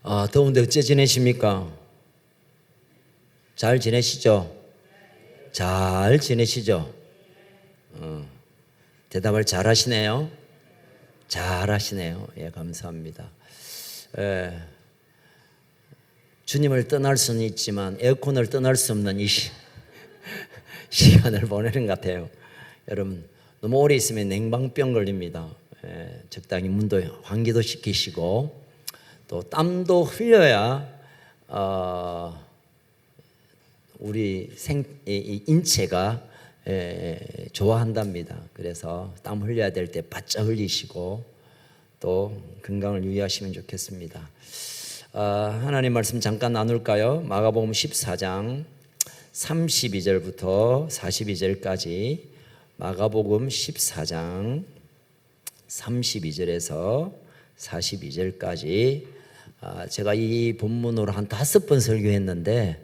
더운데 어째 지내십니까? 잘 지내시죠? 잘 지내시죠? 대답을 잘 하시네요. 잘 하시네요. 예, 감사합니다. 주님을 떠날 수는 있지만 에어컨을 떠날 수 없는 이 시간을 보내는 것 같아요. 여러분, 너무 오래 있으면 냉방병 걸립니다. 적당히 문도 환기도 시키시고 또 땀도 흘려야 우리 인체가 좋아한답니다. 그래서 땀 흘려야 될 때 바짝 흘리시고 또 건강을 유의하시면 좋겠습니다. 하나님 말씀 잠깐 나눌까요? 마가복음 14장 32절부터 42절까지 마가복음 14장 32절에서 42절까지 제가 이 본문으로 한 5번 설교했는데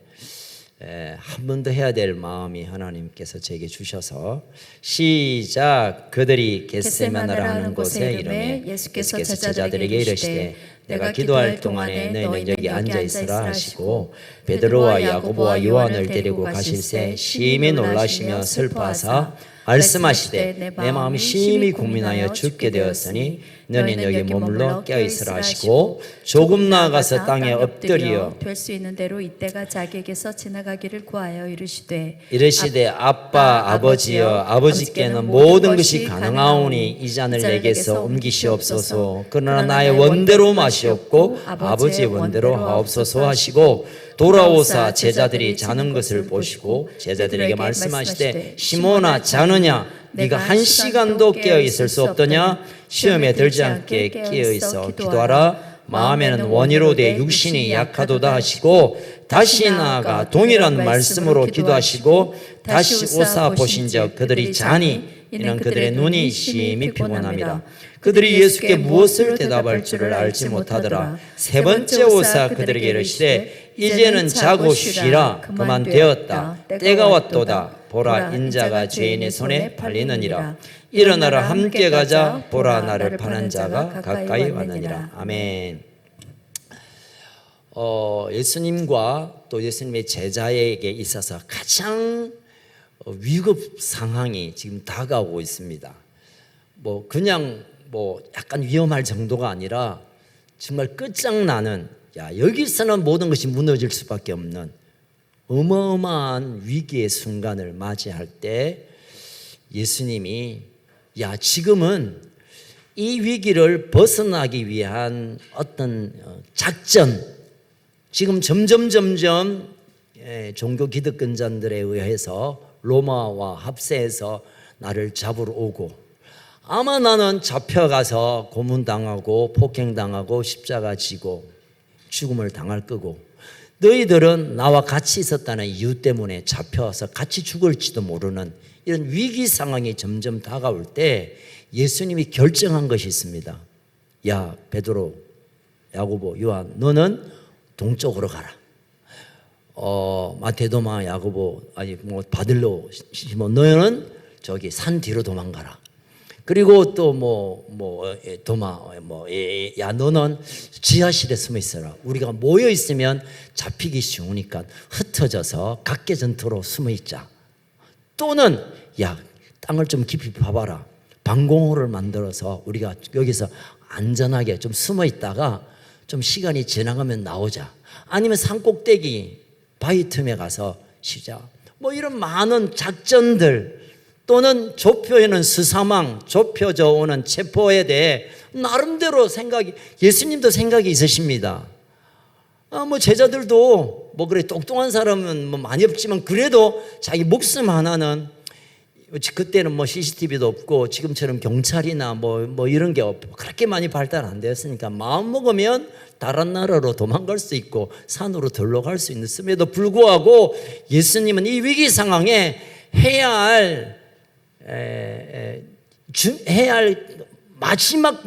한 번 더 해야 될 마음이 하나님께서 제게 주셔서 시작. 그들이 겟세마네라 하는 곳에 이르매 예수께서 제자들에게 이르시되 내가 기도할 동안에 너희는 여기 앉아 있으라 하시고 베드로와 야고보와 요한을 데리고 가실새 심히 놀라시며 슬퍼하사 말씀하시되 내 마음이 심히 고민하여 죽게 되었으니 너희는 여기 머물러 깨어있으라 하시고 조금 나아가서 땅에 엎드려 될 수 있는 대로 이때가 자기에게서 지나가기를 구하여 이르시되 아빠 아버지여 아버지께는 모든 것이 가능하오니 이 잔을 내게서 옮기시옵소서. 그러나 나의 원대로 마시옵고 아버지의 원대로 하옵소서 하시고 돌아오사 제자들이 자는 것을 보시고 제자들에게 말씀하시되 시몬아 자느냐 네가 1시간도 깨어 있을 수 없더냐 시험에 들지 않게 깨어 있어 기도하라. 마음에는 원이로되 육신이 약하도다 하시고 다시 나아가 동일한 말씀으로 기도하시고 다시 오사 보신즉 그들이 자니 이는 그들의 눈이 심히 피곤함이라. 그들이 예수께 무엇을 대답할 줄을 알지 못하더라. 세 번째 오사 그들에게 이르시되 이제는 자고 쉬라. 그만 되었다. 때가 왔도다. 보라 인자가 죄인의 손에 팔리느니라. 일어나라 함께 가자. 보라 나를 파는 자가 가까이 왔느니라. 아멘. 예수님과 또 예수님의 제자에게 있어서 가장 위급 상황이 지금 다가오고 있습니다. 그냥 약간 위험할 정도가 아니라 정말 끝장나는, 여기서는 모든 것이 무너질 수밖에 없는 어마어마한 위기의 순간을 맞이할 때 예수님이 지금은 이 위기를 벗어나기 위한 어떤 작전, 지금 점점 종교 기득권자들에 의해서 로마와 합세해서 나를 잡으러 오고 아마 나는 잡혀가서 고문당하고 폭행당하고 십자가 지고 죽음을 당할 거고 너희들은 나와 같이 있었다는 이유 때문에 잡혀서 같이 죽을지도 모르는 이런 위기 상황이 점점 다가올 때 예수님이 결정한 것이 있습니다. 야 베드로, 야고보, 요한 너는 동쪽으로 가라. 마테도마, 야고보, 바들로, 시몬 너는 저기 산 뒤로 도망가라. 그리고 또 도마, 너는 지하실에 숨어 있어라. 우리가 모여 있으면 잡히기 쉬우니까 흩어져서 각계 전투로 숨어 있자. 또는 땅을 좀 깊이 파봐라. 방공호를 만들어서 우리가 여기서 안전하게 좀 숨어 있다가 좀 시간이 지나가면 나오자. 아니면 산꼭대기 바위 틈에 가서 쉬자. 이런 많은 작전들 또는 좁혀오는 수사망, 좁혀져 오는 체포에 대해 나름대로 예수님도 생각이 있으십니다. 제자들도 그래 똑똑한 사람은 많이 없지만 그래도 자기 목숨 하나는 그때는 CCTV도 없고 지금처럼 경찰이나 이런 게 그렇게 많이 발달 안 되었으니까 마음 먹으면 다른 나라로 도망갈 수 있고 산으로 들러갈 수 있음에도 불구하고 예수님은 이 위기 상황에 해야 할 마지막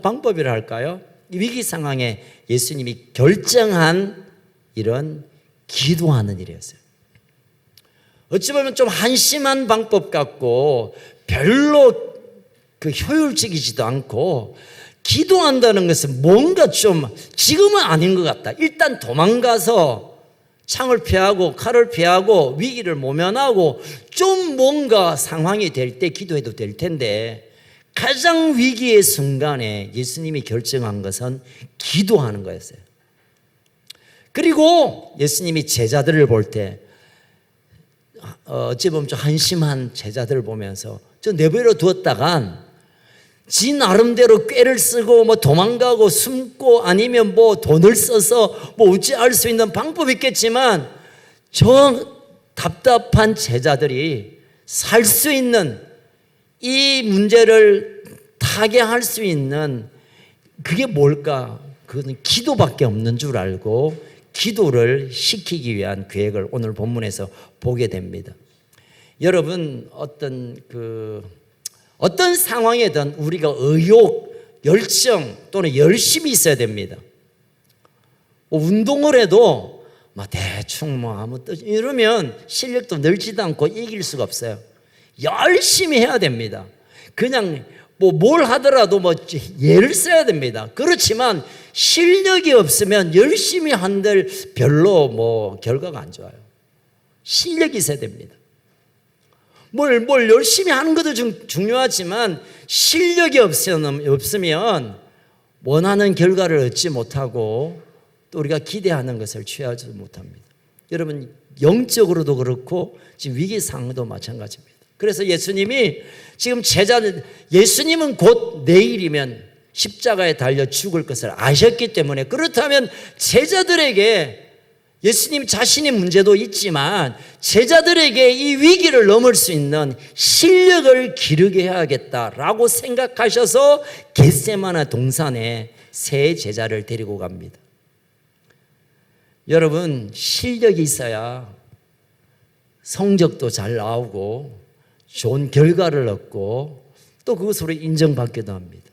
방법이라 할까요? 이 위기 상황에 예수님이 결정한 이런 기도하는 일이었어요. 어찌 보면 좀 한심한 방법 같고 별로 효율적이지도 않고 기도한다는 것은 뭔가 좀 지금은 아닌 것 같다. 일단 도망가서 창을 피하고 칼을 피하고 위기를 모면하고 좀 뭔가 상황이 될 때 기도해도 될 텐데, 가장 위기의 순간에 예수님이 결정한 것은 기도하는 거였어요. 그리고 예수님이 제자들을 볼 때 어찌 보면 좀 한심한 제자들을 보면서 저 내버려 두었다간 지 나름대로 꾀를 쓰고 뭐 도망가고 숨고 아니면 뭐 돈을 써서 뭐 어찌할 수 있는 방법이 있겠지만, 저 답답한 제자들이 살 수 있는, 이 문제를 타개할 수 있는 그게 뭘까? 그건 기도밖에 없는 줄 알고 기도를 시키기 위한 계획을 오늘 본문에서 보게 됩니다. 여러분, 어떤 상황에든 우리가 의욕, 열정 또는 열심이 있어야 됩니다. 운동을 해도 대충 아무 뜻 이러면 실력도 늘지도 않고 이길 수가 없어요. 열심히 해야 됩니다. 그냥 뭘 하더라도 예를 써야 됩니다. 그렇지만 실력이 없으면 열심히 한들 별로 결과가 안 좋아요. 실력이 있어야 됩니다. 뭘 열심히 하는 것도 중요하지만 실력이 없으면 원하는 결과를 얻지 못하고 또 우리가 기대하는 것을 취하지 못합니다. 여러분, 영적으로도 그렇고 지금 위기 상황도 마찬가지입니다. 그래서 예수님이 지금 예수님은 곧 내일이면 십자가에 달려 죽을 것을 아셨기 때문에, 그렇다면 제자들에게, 예수님 자신의 문제도 있지만 제자들에게 이 위기를 넘을 수 있는 실력을 기르게 해야겠다라고 생각하셔서 겟세마네 동산에 세 제자를 데리고 갑니다. 여러분, 실력이 있어야 성적도 잘 나오고 좋은 결과를 얻고 또 그것으로 인정받기도 합니다.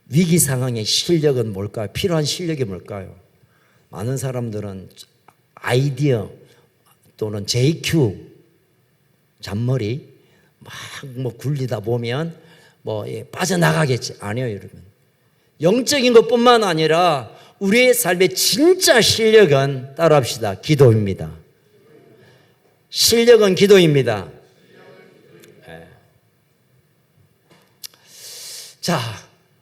위기 상황의 실력은 뭘까요? 필요한 실력이 뭘까요? 많은 사람들은 아이디어 또는 JQ, 잔머리 막 굴리다 보면 빠져나가겠지. 아니요, 여러분. 영적인 것뿐만 아니라 우리의 삶의 진짜 실력은, 따라합시다, 기도입니다. 실력은 기도입니다. 네. 자,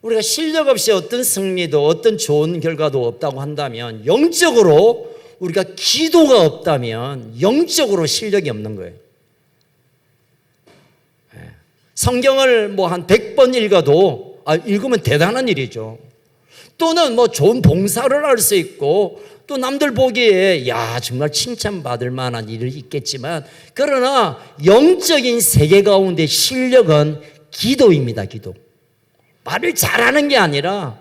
우리가 실력 없이 어떤 승리도 어떤 좋은 결과도 없다고 한다면, 영적으로 우리가 기도가 없다면 영적으로 실력이 없는 거예요. 성경을 한 100번 읽으면 대단한 일이죠. 또는 좋은 봉사를 할 수 있고 또 남들 보기에 정말 칭찬받을 만한 일이 있겠지만, 그러나 영적인 세계 가운데 실력은 기도입니다. 기도. 말을 잘하는 게 아니라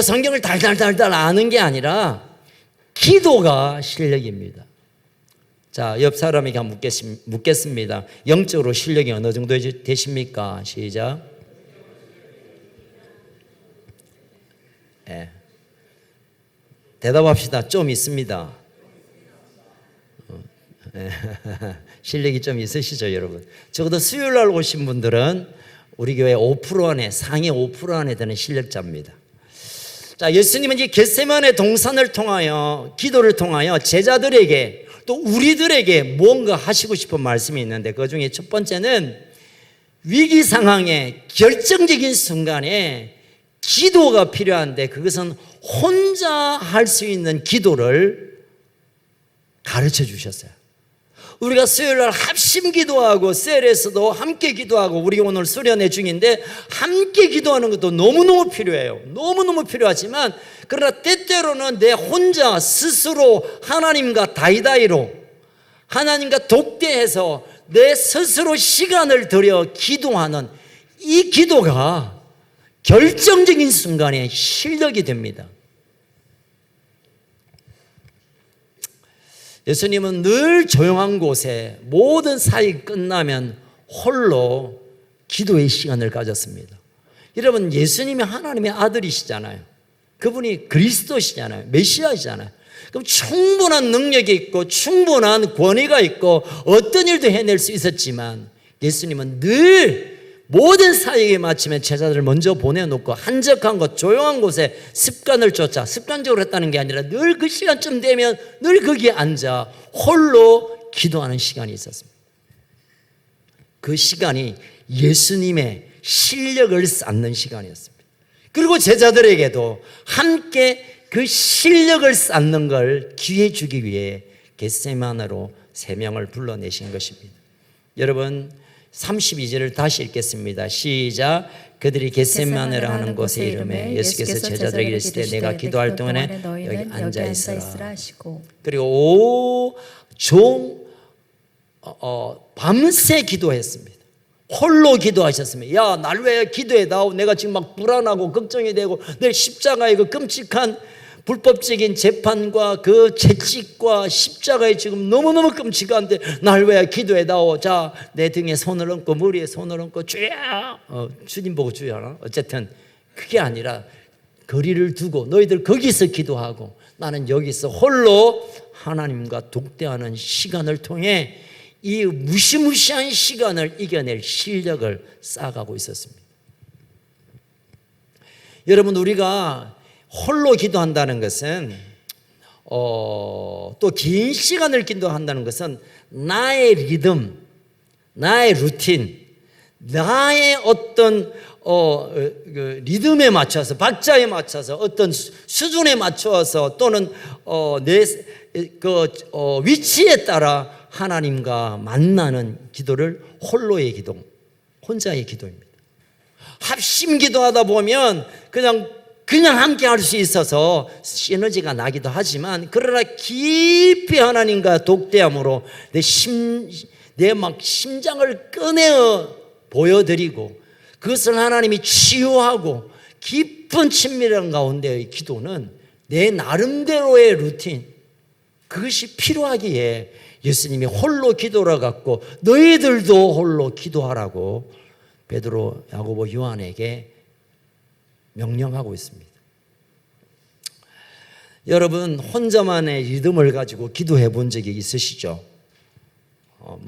성경을 달달달달 아는 게 아니라 기도가 실력입니다. 자, 옆 사람에게 한번 묻겠습니다. 영적으로 실력이 어느 정도 되십니까? 시작. 네. 대답합시다. 좀 있습니다. 실력이 좀 있으시죠, 여러분? 적어도 수요일 날 오신 분들은 우리 교회 5% 안에, 상위 5% 안에 드는 실력자입니다. 자, 예수님은 이 겟세마네 동산을 통하여, 기도를 통하여 제자들에게 또 우리들에게 무언가 하시고 싶은 말씀이 있는데, 그 중에 첫 번째는 위기 상황에, 결정적인 순간에 기도가 필요한데, 그것은 혼자 할 수 있는 기도를 가르쳐 주셨어요. 우리가 수요일날 합심 기도하고 셀에서도 함께 기도하고, 우리 오늘 수련회 중인데 함께 기도하는 것도 너무너무 필요해요. 너무너무 필요하지만, 그러나 때때로는 내 혼자 스스로 하나님과 다이다이로, 하나님과 독대해서 내 스스로 시간을 들여 기도하는 이 기도가 결정적인 순간에 실력이 됩니다. 예수님은 늘 조용한 곳에 모든 사역이 끝나면 홀로 기도의 시간을 가졌습니다. 여러분, 예수님이 하나님의 아들이시잖아요. 그분이 그리스도시잖아요. 메시아시잖아요. 그럼 충분한 능력이 있고 충분한 권위가 있고 어떤 일도 해낼 수 있었지만, 예수님은 늘 모든 사역에 마치면 제자들을 먼저 보내놓고 한적한 곳, 조용한 곳에 습관을 쫓아, 습관적으로 했다는 게 아니라 늘 그 시간쯤 되면 늘 거기에 앉아 홀로 기도하는 시간이 있었습니다. 그 시간이 예수님의 실력을 쌓는 시간이었습니다. 그리고 제자들에게도 함께 그 실력을 쌓는 걸 기회 주기 위해 겟세마네로 3명을 불러내신 것입니다. 여러분 32절을 다시 읽겠습니다. 시작. 그들이 겟세마네라 하는 곳에 이르매 예수께서 제자들에게 이르시되 내가 기도할 동안에 여기 앉아 있으라 하시고, 그리고 밤새 기도했습니다. 홀로 기도하셨습니다. 야, 날 왜 기도해 다오? 내가 지금 막 불안하고 걱정이 되고 내 십자가의 그 끔찍한 불법적인 재판과 그 채찍과 십자가에 지금 너무너무 끔찍한데 날 왜 기도해 다오? 자, 내 등에 손을 얹고 머리에 손을 얹고 주야, 주님 보고 주야. 어쨌든 그게 아니라 거리를 두고 너희들 거기서 기도하고 나는 여기서 홀로 하나님과 독대하는 시간을 통해 이 무시무시한 시간을 이겨낼 실력을 쌓아가고 있었습니다. 여러분, 우리가 홀로 기도한다는 것은 또 긴 시간을 기도한다는 것은 나의 리듬, 나의 루틴, 나의 어떤 리듬에 맞춰서, 박자에 맞춰서, 어떤 수준에 맞춰서 또는 내 위치에 따라 하나님과 만나는 기도를 홀로의 기도, 혼자의 기도입니다. 합심 기도하다 보면 그냥 함께 할 수 있어서 시너지가 나기도 하지만, 그러나 깊이 하나님과 독대함으로 내 심장을 꺼내어 보여드리고 그것을 하나님이 치유하고 깊은 친밀한 가운데의 기도는 내 나름대로의 루틴, 그것이 필요하기에 예수님이 홀로 기도라 갖고 너희들도 홀로 기도하라고 베드로, 야고보, 요한에게 명령하고 있습니다. 여러분, 혼자만의 리듬을 가지고 기도해 본 적이 있으시죠?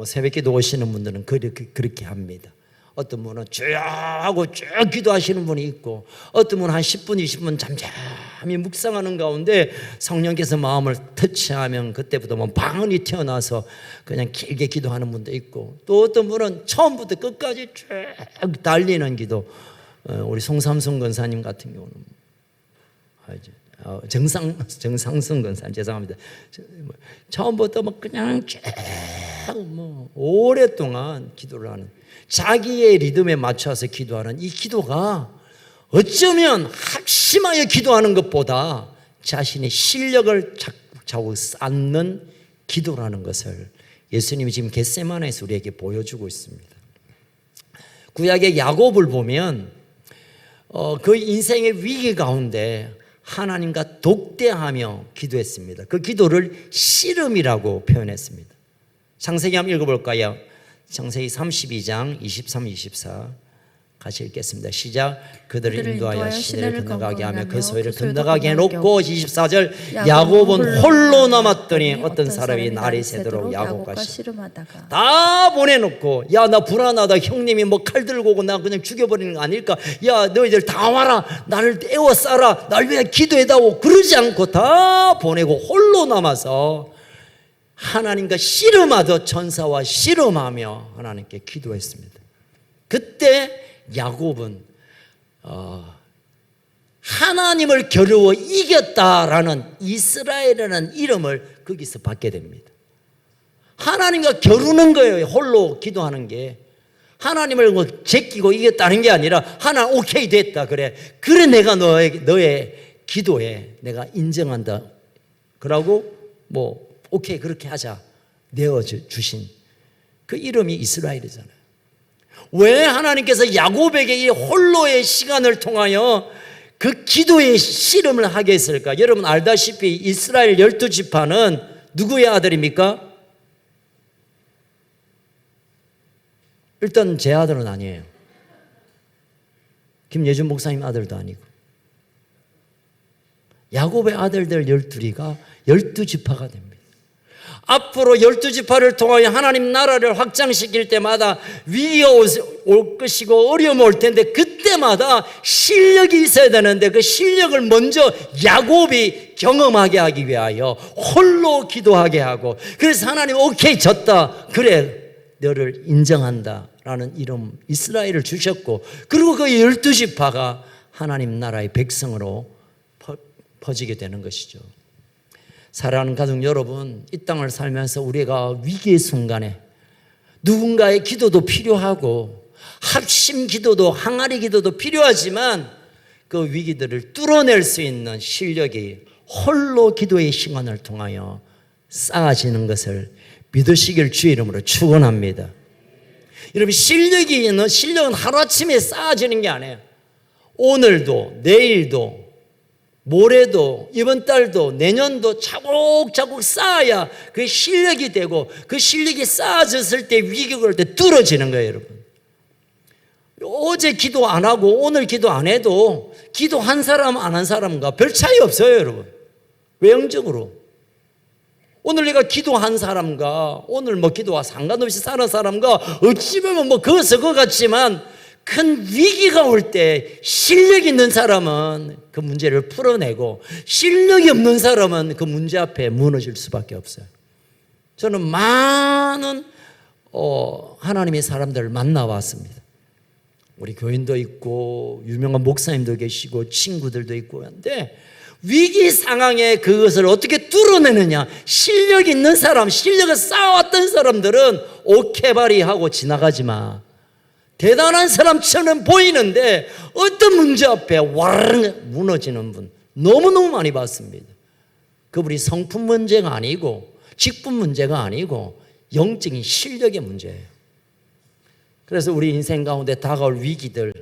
새벽기도 오시는 분들은 그렇게 합니다. 어떤 분은 주여 하고 쭉 기도하시는 분이 있고, 어떤 분은 한 10분, 20분 잠잠히 묵상하는 가운데 성령께서 마음을 터치하면 그때부터 방언이 튀어나와서 그냥 길게 기도하는 분도 있고, 또 어떤 분은 처음부터 끝까지 쭉 달리는 기도, 우리 송삼순 권사님 같은 경우는 정상순 권사님, 죄송합니다. 처음부터 그냥 쭉 오랫동안 기도를 하는, 자기의 리듬에 맞춰서 기도하는 이 기도가 어쩌면 확심하여 기도하는 것보다 자신의 실력을 차곡차곡 쌓는 기도라는 것을 예수님이 지금 겟세마네에서 우리에게 보여주고 있습니다. 구약의 야곱을 보면 그 인생의 위기 가운데 하나님과 독대하며 기도했습니다. 그 기도를 씨름이라고 표현했습니다. 창세기 한번 읽어볼까요? 창세기 32장 23, 24 같이 읽겠습니다. 시작. 그들을 인도하여 시내를 건너가게 하며 그 소리를 건너가게 해놓고, 24절, 야곱은 홀로 남았더니 어떤 사람이 날이 새도록 야곱과 씨름하다가, 다 보내놓고, 야, 나 불안하다, 형님이 칼 들고 오고 나 그냥 죽여버리는 거 아닐까, 야, 너희들 다 와라, 나를 애워싸라, 날 위해 기도해다오, 그러지 않고 다 보내고 홀로 남아서 하나님과 씨름하듯 천사와 씨름하며 하나님께 기도했습니다. 그때 야곱은 하나님을 겨루어 이겼다라는 이스라엘이라는 이름을 거기서 받게 됩니다. 하나님과 겨루는 거예요. 홀로 기도하는 게 하나님을 제끼고 이겼다는 게 아니라, 하나 오케이 됐다, 그래 내가 너의 기도에 내가 인정한다, 그러고 오케이 그렇게 하자 내어주신 그 이름이 이스라엘이잖아요. 왜 하나님께서 야곱에게 이 홀로의 시간을 통하여 그 기도의 씨름을 하게 했을까? 여러분 알다시피 이스라엘 12지파는 누구의 아들입니까? 일단 제 아들은 아니에요. 김예준 목사님 아들도 아니고, 야곱의 아들들 12가 12지파가 됩니다. 앞으로 12지파를 통하여 하나님 나라를 확장시킬 때마다 위기가 올 것이고 어려움이 올 텐데 그때마다 실력이 있어야 되는데 그 실력을 먼저 야곱이 경험하게 하기 위하여 홀로 기도하게 하고, 그래서 하나님 오케이 졌다, 그래 너를 인정한다 라는 이름 이스라엘을 주셨고, 그리고 그 12지파가 하나님 나라의 백성으로 퍼지게 되는 것이죠. 사랑하는 가족 여러분, 이 땅을 살면서 우리가 위기의 순간에 누군가의 기도도 필요하고 합심 기도도 항아리 기도도 필요하지만 그 위기들을 뚫어낼 수 있는 실력이 홀로 기도의 시간을 통하여 쌓아지는 것을 믿으시길 주의 이름으로 축원합니다. 여러분, 실력은 하루아침에 쌓아지는 게 아니에요. 오늘도 내일도 모레도 이번 달도 내년도 차곡차곡 쌓아야 그 실력이 되고, 그 실력이 쌓아졌을 때 위기가 올 때 뚫어지는 거예요. 여러분, 어제 기도 안 하고 오늘 기도 안 해도 기도한 사람 안 한 사람과 별 차이 없어요. 여러분, 외형적으로 오늘 내가 기도한 사람과 오늘 뭐 기도와 상관없이 사는 사람과 어찌 보면 뭐 그것은 그 같지만, 큰 위기가 올 때 실력 있는 사람은 그 문제를 풀어내고 실력이 없는 사람은 그 문제 앞에 무너질 수밖에 없어요. 저는 많은 하나님의 사람들을 만나왔습니다. 우리 교인도 있고 유명한 목사님도 계시고 친구들도 있고 한데, 위기 상황에 그것을 어떻게 뚫어내느냐, 실력 있는 사람, 실력을 쌓아왔던 사람들은 오케바리하고 지나가지 마. 대단한 사람처럼 보이는데 어떤 문제 앞에 와르르 무너지는 분 너무너무 많이 봤습니다. 그분이 성품 문제가 아니고 직분 문제가 아니고 영적인 실력의 문제예요. 그래서 우리 인생 가운데 다가올 위기들,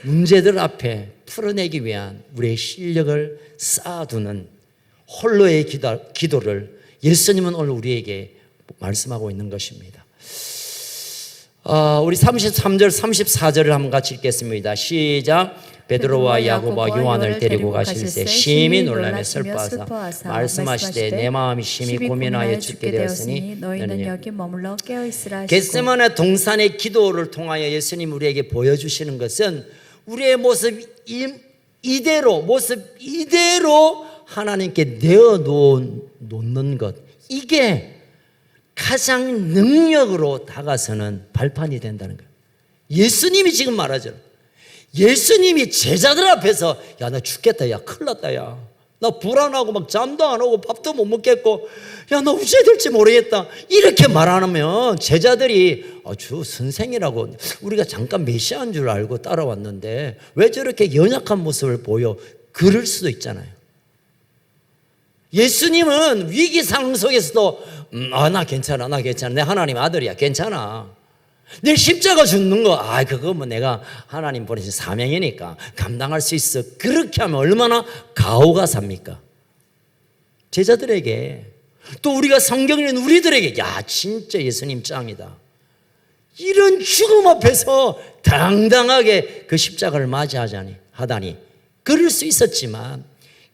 문제들 앞에 풀어내기 위한 우리의 실력을 쌓아두는 홀로의 기도를 예수님은 오늘 우리에게 말씀하고 있는 것입니다. 우리 33절 34절을 한번 같이 읽겠습니다. 시작. 베드로와 야고보와 요한을 데리고 가실새 심히 놀라며 슬퍼하사 말씀하시되 내 마음이 심히 고민하여 죽게 되었으니 너희는 여기 머물러 깨어있으라 하시고. 겟세마네 동산의 기도를 통하여 예수님 우리에게 보여주시는 것은 우리의 모습 이대로 하나님께 내어놓는 것, 이게 가장 능력으로 다가서는 발판이 된다는 거예요. 예수님이 지금 말하죠. 예수님이 제자들 앞에서 야, 나 죽겠다, 야, 큰일 났다, 야, 나 불안하고 막 잠도 안 오고 밥도 못 먹겠고, 야, 나 어찌 될지 모르겠다, 이렇게 말하면 제자들이 주 선생이라고 우리가 잠깐 메시아인 줄 알고 따라왔는데 왜 저렇게 연약한 모습을 보여, 그럴 수도 있잖아요. 예수님은 위기 상황 속에서도 나 괜찮아, 내 하나님 아들이야, 괜찮아, 내 십자가 죽는 거 그거 뭐 내가 하나님 보내신 사명이니까 감당할 수 있어, 그렇게 하면 얼마나 가오가 삽니까? 제자들에게, 또 우리가 성경 읽는 우리들에게 야, 진짜 예수님 짱이다, 이런 죽음 앞에서 당당하게 그 십자가를 맞이하다니 그럴 수 있었지만,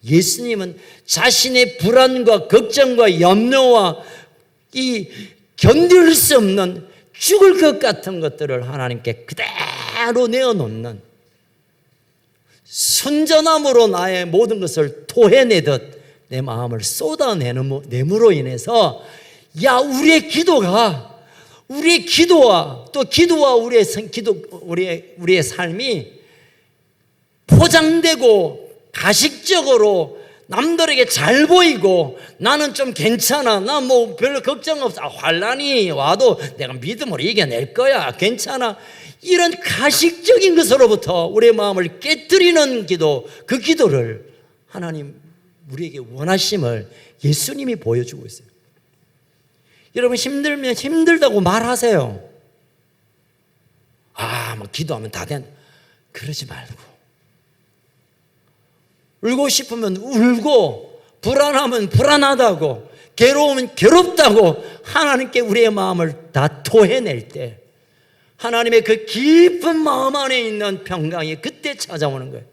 예수님은 자신의 불안과 걱정과 염려와 이 견딜 수 없는 죽을 것 같은 것들을 하나님께 그대로 내어놓는, 순전함으로 나의 모든 것을 토해내듯 내 마음을 쏟아내므로 인해서 우리의 기도와 우리의 삶이 포장되고 가식적으로 남들에게 잘 보이고, 나는 좀 괜찮아, 나 뭐 별로 걱정 없어, 환난이 와도 내가 믿음으로 이겨낼 거야, 괜찮아, 이런 가식적인 것으로부터 우리의 마음을 깨뜨리는 기도, 그 기도를 하나님 우리에게 원하심을 예수님이 보여주고 있어요. 여러분, 힘들면 힘들다고 말하세요. 뭐 기도하면 다 된, 그러지 말고, 울고 싶으면 울고, 불안하면 불안하다고, 괴로우면 괴롭다고 하나님께 우리의 마음을 다 토해낼 때 하나님의 그 깊은 마음 안에 있는 평강이 그때 찾아오는 거예요.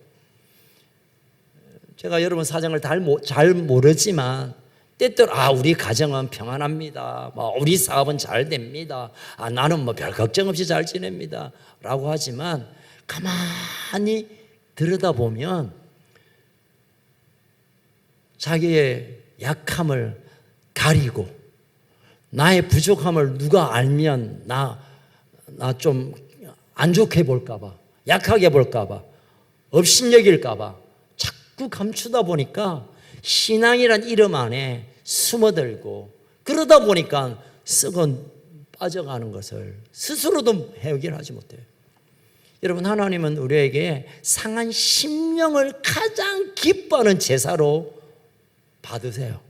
제가 여러분 사정을 잘 모르지만 때때로 우리 가정은 평안합니다. 우리 사업은 잘 됩니다. 나는 별 걱정 없이 잘 지냅니다. 라고 하지만 가만히 들여다보면 자기의 약함을 가리고 나의 부족함을 누가 알면 나 좀 안 좋게 볼까봐, 약하게 볼까봐, 업신여길까봐 자꾸 감추다 보니까 신앙이란 이름 안에 숨어들고, 그러다 보니까 썩어 빠져가는 것을 스스로도 해결하지 못해요. 여러분, 하나님은 우리에게 상한 심령을 가장 기뻐하는 제사로 받으세요.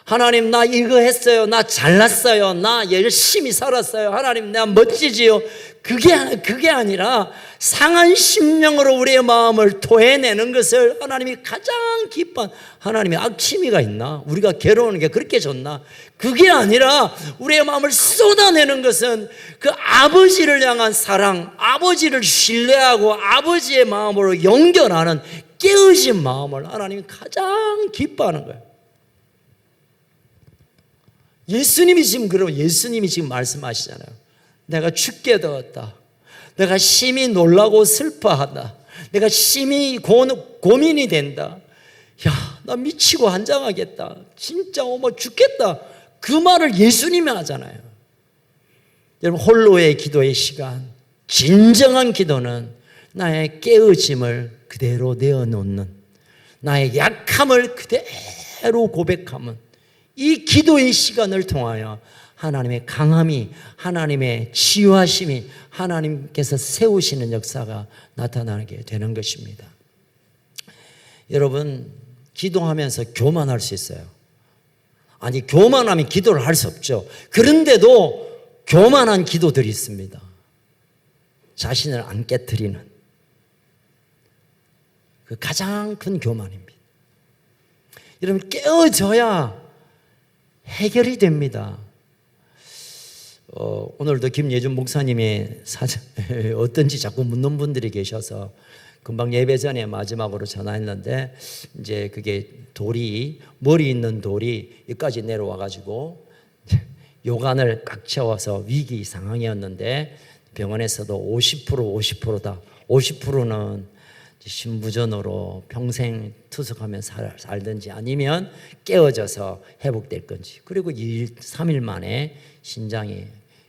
하나님, 나 이거 했어요. 나 잘났어요. 나 열심히 살았어요. 하나님, 나 멋지지요. 그게 아니라 상한 심령으로 우리의 마음을 토해내는 것을 하나님이 가장 기뻐한, 하나님이 악취미가 있나? 우리가 괴로우는 게 그렇게 좋나? 그게 아니라 우리의 마음을 쏟아내는 것은 그 아버지를 향한 사랑, 아버지를 신뢰하고 아버지의 마음으로 연결하는 깨어진 마음을 하나님이 가장 기뻐하는 거예요. 예수님이 지금 말씀하시잖아요. 내가 죽게 되었다. 내가 심히 놀라고 슬퍼하다. 내가 심히 고민이 된다. 야, 나 미치고 환장하겠다. 진짜 죽겠다. 그 말을 예수님이 하잖아요. 여러분, 홀로의 기도의 시간, 진정한 기도는 나의 깨어짐을 그대로 내어놓는, 나의 약함을 그대로 고백하면, 이 기도의 시간을 통하여 하나님의 강함이, 하나님의 치유하심이, 하나님께서 세우시는 역사가 나타나게 되는 것입니다. 여러분, 기도하면서 교만할 수 있어요. 교만하면 기도를 할 수 없죠. 그런데도 교만한 기도들이 있습니다. 자신을 안 깨트리는 그 가장 큰 교만입니다. 여러분, 깨어져야 해결이 됩니다. 오늘도 김예준 목사님이 어떤지 자꾸 묻는 분들이 계셔서 금방 예배 전에 마지막으로 전화했는데, 이제 그게 머리 있는 돌이 여기까지 내려와 가지고 요관을 꽉 채워서 위기 상황이었는데, 병원에서도 50%다. 50%는 신부전으로 평생 투석하면 살든지 아니면 깨어져서 회복될 건지, 그리고 2일, 3일 만에 신장이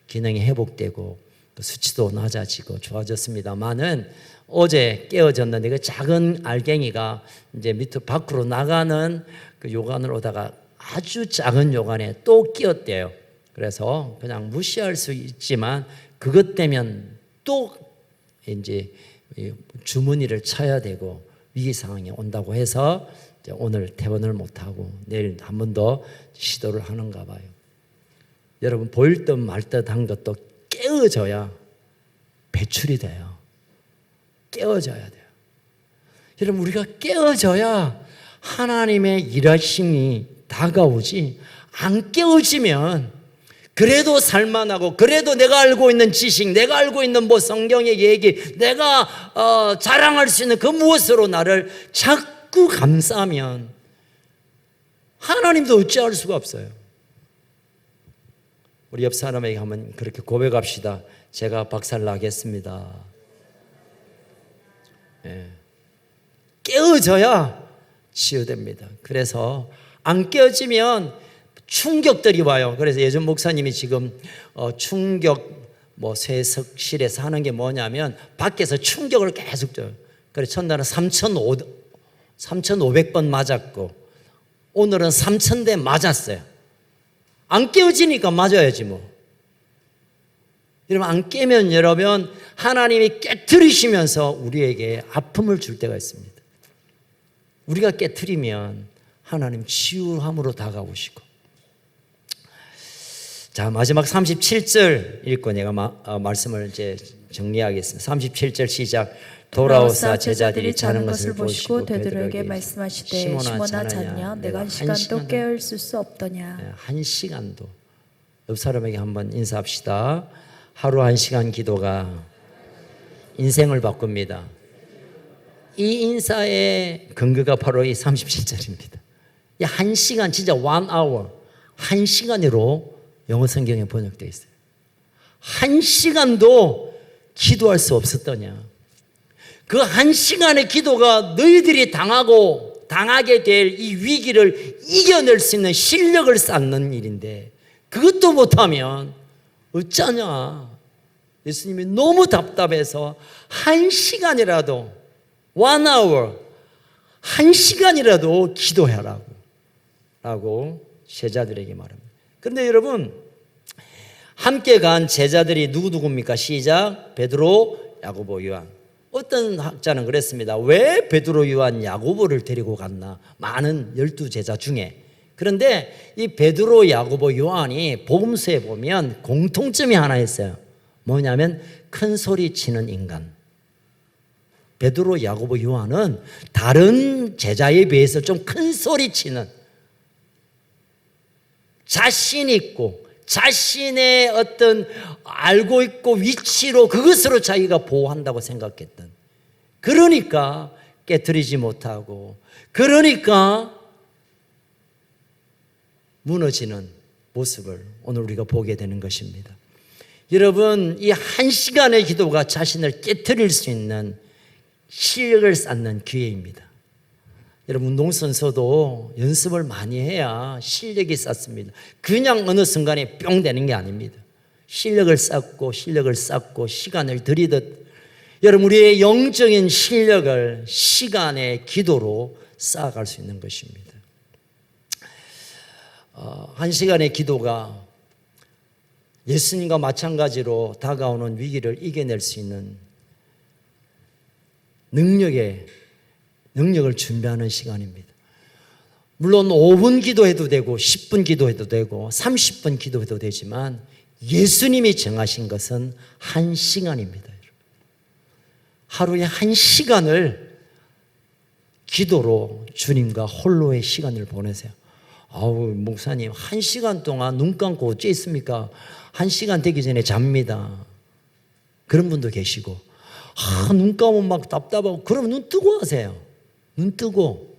기능이 회복되고 수치도 낮아지고 좋아졌습니다만은, 어제 깨어졌는데 그 작은 알갱이가 이제 밑에 밖으로 나가는 그 요관을 오다가 아주 작은 요관에 또 끼었대요. 그래서 그냥 무시할 수 있지만 그것 되면 또 이제 주머니를 쳐야 되고 위기 상황이 온다고 해서 오늘 퇴원을 못하고 내일 한 번 더 시도를 하는가 봐요. 여러분, 보일 듯 말 듯 한 것도 깨어져야 배출이 돼요. 깨어져야 돼요. 여러분, 우리가 깨어져야 하나님의 일하심이 다가오지, 안 깨어지면 그래도 살만하고, 그래도 내가 알고 있는 지식, 내가 알고 있는 성경의 얘기, 내가 자랑할 수 있는 그 무엇으로 나를 자꾸 감싸면 하나님도 어찌할 수가 없어요. 우리 옆 사람에게 한번 그렇게 고백합시다. 제가 박살 나겠습니다. 깨어져야 치유됩니다. 그래서 안 깨어지면 충격들이 와요. 그래서 예전 목사님이 지금 충격 쇠석실에서 하는 게 뭐냐면 밖에서 충격을 계속 줘요. 그래서 첫날은 3,500번 맞았고 오늘은 3,000대 맞았어요. 안 깨어지니까 맞아야지 뭐. 여러분, 안 깨면 여러분, 하나님이 깨트리시면서 우리에게 아픔을 줄 때가 있습니다. 우리가 깨트리면 하나님 치유함으로 다가오시고. 자, 마지막 37절 읽고 내가 말씀을 이제 정리하겠습니다. 37절 시작. 돌아오사 제자들이 자는 것을 보시고 베드로에게 말씀하시되 시몬아 잤냐? 내가 한 시간도 깨어 있을 수 없더냐? 한 시간도. 옆 사람에게 한번 인사합시다. 하루 1시간 기도가 인생을 바꿉니다. 이 인사의 근거가 바로 이 37절입니다. 이 1시간 진짜 1hour 1시간으로 영어 성경에 번역되어 있어요. 1시간도 기도할 수 없었더냐. 그 1시간의 기도가 너희들이 당하게 될 이 위기를 이겨낼 수 있는 실력을 쌓는 일인데 그것도 못하면 어쩌냐. 예수님이 너무 답답해서 1시간이라도 1hour 1시간이라도 기도해라고 라고 제자들에게 말합니다. 그런데 여러분 함께 간 제자들이 누구입니까? 시작. 베드로, 야고보, 요한. 어떤 학자는 그랬습니다. 왜 베드로, 요한, 야고보를 데리고 갔나? 많은 12제자 중에. 그런데 이 베드로, 야고보, 요한이 복음서에 보면 공통점이 하나 있어요. 뭐냐면 큰 소리 치는 인간. 베드로, 야고보, 요한은 다른 제자에 비해서 좀 큰 소리 치는, 자신 있고 자신의 어떤 알고 있고 위치로 그것으로 자기가 보호한다고 생각했던, 그러니까 깨트리지 못하고, 그러니까 무너지는 모습을 오늘 우리가 보게 되는 것입니다. 여러분, 이 1시간의 기도가 자신을 깨트릴 수 있는 실력을 쌓는 기회입니다. 여러분, 운동선수도 연습을 많이 해야 실력이 쌓습니다. 그냥 어느 순간에 뿅 되는 게 아닙니다. 실력을 쌓고 시간을 들이듯 여러분, 우리의 영적인 실력을 시간의 기도로 쌓아갈 수 있는 것입니다. 1시간의 기도가 예수님과 마찬가지로 다가오는 위기를 이겨낼 수 있는 능력을 준비하는 시간입니다. 물론 5분 기도해도 되고 10분 기도해도 되고 30분 기도해도 되지만 예수님이 정하신 것은 1시간입니다. 하루에 1시간을 기도로 주님과 홀로의 시간을 보내세요. 아우, 목사님 1시간 동안 눈 감고 어째 있습니까? 1시간 되기 전에 잡니다. 그런 분도 계시고, 눈 감으면 막 답답하고, 그러면 눈 뜨고 하세요. 눈 뜨고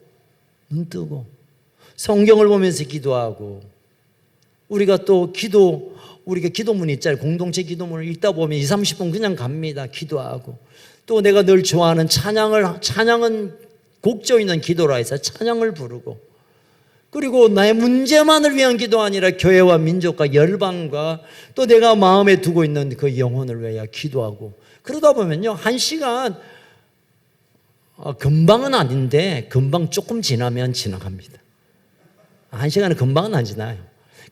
성경을 보면서 기도하고, 우리가 기도문 있잖아요. 공동체 기도문을 읽다 보면 20-30분 그냥 갑니다. 기도하고, 또 내가 늘 좋아하는 찬양은 곡조 있는 기도라 해서 찬양을 부르고, 그리고 나의 문제만을 위한 기도 아니라 교회와 민족과 열방과 또 내가 마음에 두고 있는 그 영혼을 위하여 기도하고, 그러다 보면요 1시간 금방은 아닌데 금방 조금 지나면 지나갑니다. 1시간은 금방은 안 지나요.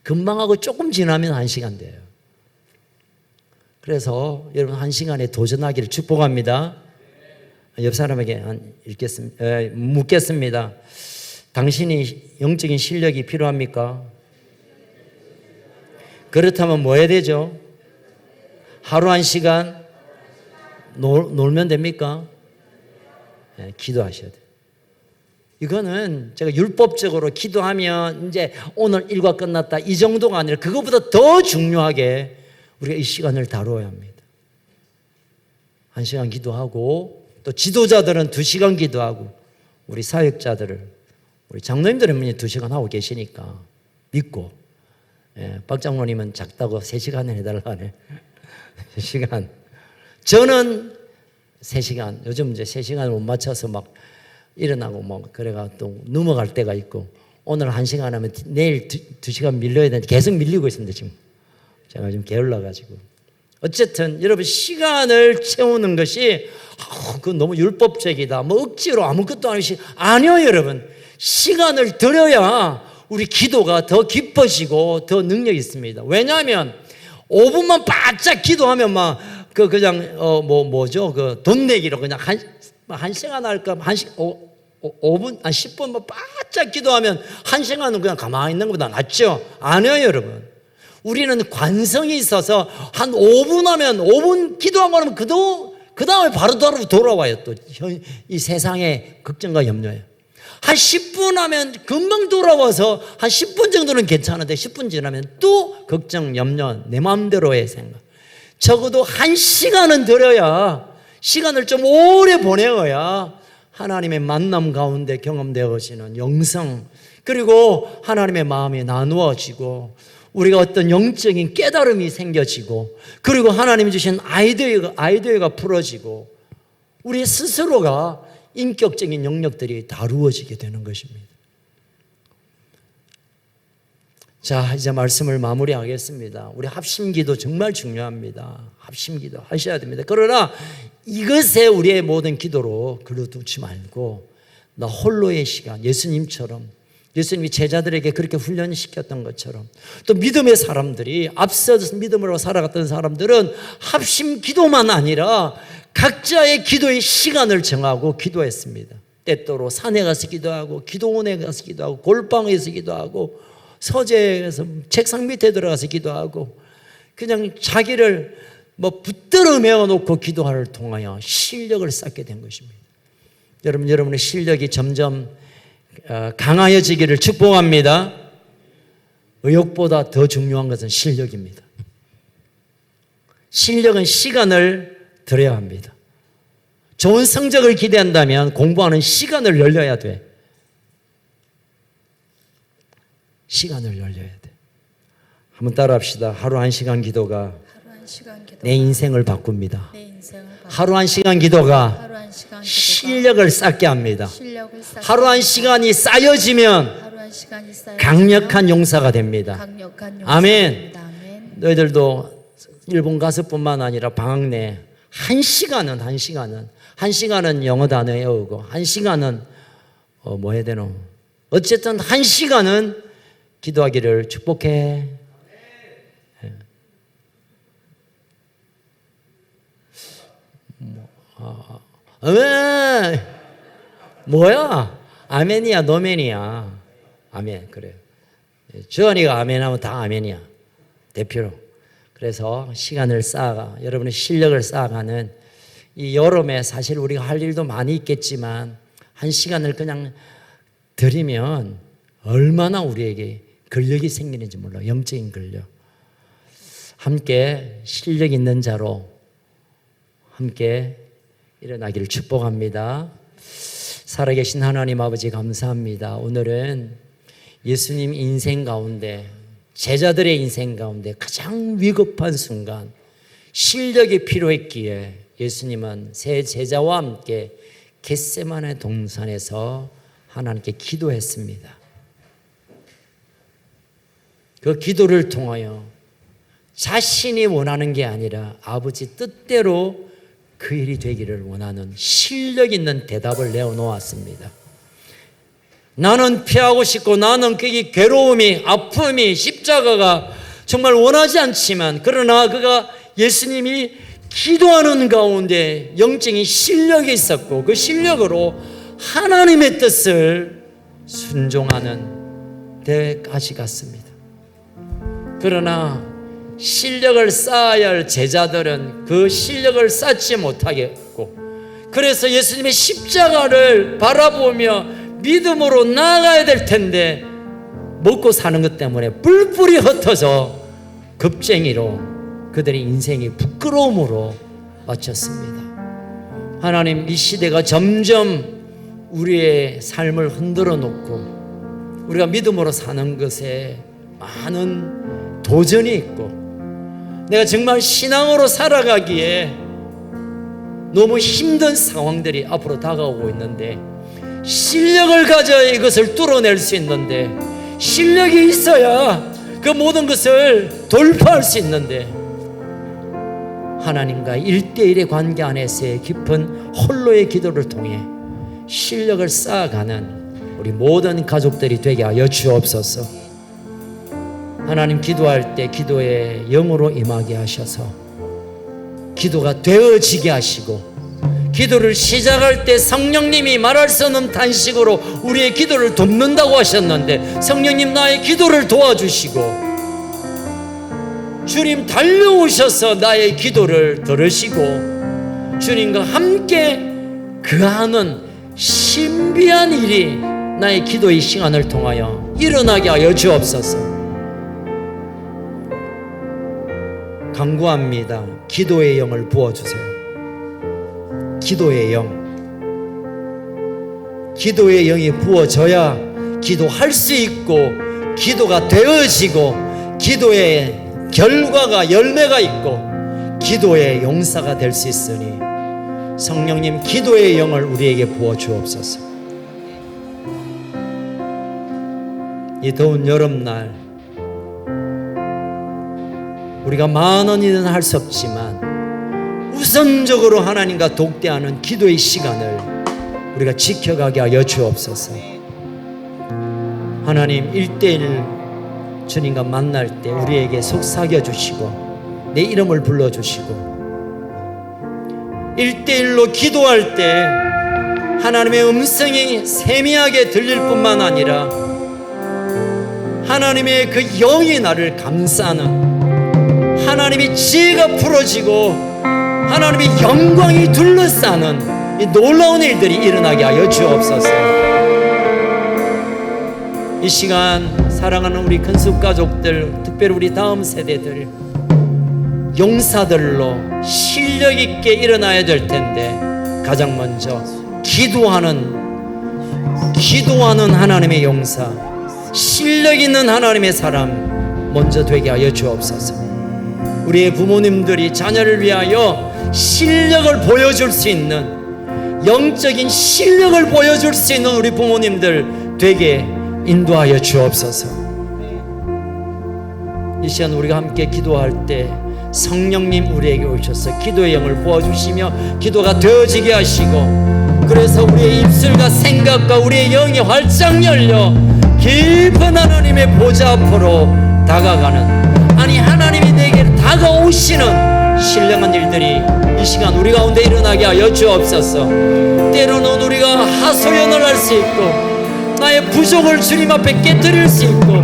금방하고 조금 지나면 1시간 돼요. 그래서 여러분 1시간에 도전하기를 축복합니다. 옆 사람에게 묻겠습니다. 당신이 영적인 실력이 필요합니까? 그렇다면 뭐 해야 되죠? 하루 1시간 놀면 됩니까? 네, 기도하셔야 돼요. 이거는 제가 율법적으로 기도하면 이제 오늘 일과 끝났다 이 정도가 아니라 그것보다 더 중요하게 우리가 이 시간을 다루어야 합니다. 1시간 기도하고, 또 지도자들은 2시간 기도하고, 우리 사역자들을, 우리 장로님들은 2시간 하고 계시니까 믿고, 박 장로님은 작다고 3시간 해달라 하네. 3시간. 저는 3시간, 요즘 이제 3시간을 못 맞춰서 막 일어나고 뭐 그래가 또 넘어갈 때가 있고, 오늘 1시간 하면 내일 2시간 밀려야 되는데 계속 밀리고 있습니다. 지금 제가 좀 게을러가지고. 어쨌든 여러분, 시간을 채우는 것이 그건 너무 율법적이다, 뭐 억지로 아무것도 아니요. 여러분, 시간을 들여야 우리 기도가 더 깊어지고 더 능력이 있습니다. 왜냐하면 5분만 바짝 기도하면 막 그냥 돈 내기로 그냥 한 시간 할까, 5분, 10분만 바짝 기도하면 1시간은 그냥 가만히 있는 것보다 낫죠? 아니요, 여러분. 우리는 관성이 있어서 한 5분 하면 5분 기도하고 나면 그 다음에 바로 돌아와요. 또 이 세상의 걱정과 염려에. 한 10분 하면 금방 돌아와서 한 10분 정도는 괜찮은데 10분 지나면 또 걱정, 염려, 내 마음대로의 생각. 적어도 1시간은 들여야, 시간을 좀 오래 보내어야 하나님의 만남 가운데 경험되어지는 영성, 그리고 하나님의 마음이 나누어지고 우리가 어떤 영적인 깨달음이 생겨지고, 그리고 하나님이 주신 아이디어가 풀어지고 우리 스스로가 인격적인 영역들이 다루어지게 되는 것입니다. 자, 이제 말씀을 마무리하겠습니다. 우리 합심기도 정말 중요합니다. 합심기도 하셔야 됩니다. 그러나 이것에 우리의 모든 기도로 걸어두지 말고 나 홀로의 시간, 예수님처럼, 예수님이 제자들에게 그렇게 훈련시켰던 것처럼, 또 믿음의 사람들이 앞서서 믿음으로 살아갔던 사람들은 합심 기도만 아니라 각자의 기도의 시간을 정하고 기도했습니다. 때때로 산에 가서 기도하고, 기도원에 가서 기도하고, 골방에서 기도하고, 서재에서 책상 밑에 들어가서 기도하고, 그냥 자기를 붙들어 메어놓고 기도를 통하여 실력을 쌓게 된 것입니다. 여러분의 실력이 점점 강하여지기를 축복합니다. 의욕보다 더 중요한 것은 실력입니다. 실력은 시간을 들여야 합니다. 좋은 성적을 기대한다면 공부하는 시간을 열려야 돼. 시간을 열려야 돼. 한번 따라 합시다. 하루 1시간 기도가 내 인생을 바꿉니다. 하루 1시간 기도가 실력을 쌓게 합니다. 하루 1시간이 쌓여지면 강력한 용사가 됩니다. 아멘. 너희들도 일본 가서 뿐만 아니라 방학 내 1시간은 영어 단어 외우고 1시간은 뭐 해야 되노? 어쨌든 1시간은 기도하기를 축복해. 아멘. 뭐야? 아멘이야, 노멘이야. 아멘. 그래요. 주원이가 아멘하면 다 아멘이야. 대표로. 그래서 시간을 쌓아가, 여러분의 실력을 쌓아가는 이 여름에 사실 우리가 할 일도 많이 있겠지만 1시간을 그냥 드리면 얼마나 우리에게 근력이 생기는지 몰라. 영적인 근력. 함께 실력 있는 자로 함께 일어나기를 축복합니다. 살아계신 하나님 아버지 감사합니다. 오늘은 예수님 인생 가운데, 제자들의 인생 가운데 가장 위급한 순간 실력이 필요했기에 예수님은 세 제자와 함께 겟세마네 동산에서 하나님께 기도했습니다. 그 기도를 통하여 자신이 원하는 게 아니라 아버지 뜻대로 그 일이 되기를 원하는 실력 있는 대답을 내어놓았습니다. 나는 피하고 싶고, 나는 그게 괴로움이, 아픔이, 십자가가 정말 원하지 않지만, 그러나 그가 예수님이 기도하는 가운데 영적인 실력이 있었고, 그 실력으로 하나님의 뜻을 순종하는 데까지 갔습니다. 그러나 실력을 쌓아야 할 제자들은 그 실력을 쌓지 못하겠고, 그래서 예수님의 십자가를 바라보며 믿음으로 나아가야 될 텐데 먹고 사는 것 때문에 뿔뿔이 흩어져 겁쟁이로 그들의 인생이 부끄러움으로 마쳤습니다. 하나님, 이 시대가 점점 우리의 삶을 흔들어 놓고 우리가 믿음으로 사는 것에 많은 도전이 있고, 내가 정말 신앙으로 살아가기에 너무 힘든 상황들이 앞으로 다가오고 있는데, 실력을 가져야 이것을 뚫어낼 수 있는데, 실력이 있어야 그 모든 것을 돌파할 수 있는데, 하나님과 1대1의 관계 안에서의 깊은 홀로의 기도를 통해 실력을 쌓아가는 우리 모든 가족들이 되게 하여 주옵소서. 하나님, 기도할 때 기도에 영으로 임하게 하셔서 기도가 되어지게 하시고, 기도를 시작할 때 성령님이 말할 수 없는 단식으로 우리의 기도를 돕는다고 하셨는데, 성령님 나의 기도를 도와주시고 주님 달려오셔서 나의 기도를 들으시고 주님과 함께 그하는 신비한 일이 나의 기도의 시간을 통하여 일어나게 하여 주옵소서. 간구합니다. 기도의 영을 부어주세요. 기도의 영. 기도의 영이 부어져야 기도할 수 있고 기도가 되어지고 기도의 결과가 열매가 있고 기도의 용사가 될 수 있으니 성령님 기도의 영을 우리에게 부어 주옵소서. 이 더운 여름날 우리가 많은 일은 할 수 없지만 우선적으로 하나님과 독대하는 기도의 시간을 우리가 지켜가게 하여 주옵소서. 하나님 1대1 주님과 만날 때 우리에게 속삭여 주시고 내 이름을 불러주시고 1대1로 기도할 때 하나님의 음성이 세미하게 들릴 뿐만 아니라 하나님의 그 영이 나를 감싸는 하나님의 지혜가 풀어지고 하나님의 영광이 둘러싸는 이 놀라운 일들이 일어나게 하여 주옵소서. 이 시간 사랑하는 우리 큰숙 가족들, 특별히 우리 다음 세대들 용사들로 실력 있게 일어나야 될 텐데 가장 먼저 기도하는 하나님의 용사, 실력 있는 하나님의 사람 먼저 되게 하여 주옵소서. 우리의 부모님들이 자녀를 위하여 실력을 보여줄 수 있는 영적인 실력을 보여줄 수 있는 우리 부모님들 되게 인도하여 주옵소서. 이 시간 우리가 함께 기도할 때 성령님 우리에게 오셔서 기도의 영을 부어주시며 기도가 되어지게 하시고 그래서 우리의 입술과 생각과 우리의 영이 활짝 열려 깊은 하나님의 보좌 앞으로 다가가는 아니 하나님이 내게 다가오시는 신령한 일들이 이 시간 우리 가운데 일어나게 하여 주옵소서. 때로는 우리가 하소연을 할 수 있고 나의 부족을 주님 앞에 깨뜨릴 수 있고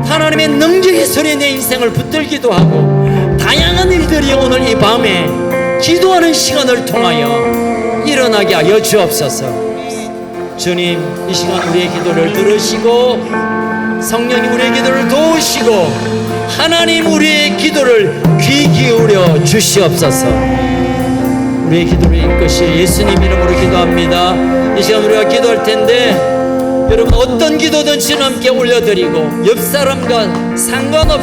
하나님의 능력의 소리에 내 인생을 붙들기도 하고 다양한 일들이 오늘 이 밤에 기도하는 시간을 통하여 일어나게 하여 주옵소서. 주님 이 시간 우리의 기도를 들으시고 성령님 우리의 기도를 도우시고 하나님 우리의 기도를 귀 기울여 주시옵소서. 우리의 기도를 이끄실 예수님 이름으로 기도합니다. 이 시간 우리가 기도할 텐데 여러분 어떤 기도든 주님 함께 올려드리고 옆 사람과 상관없이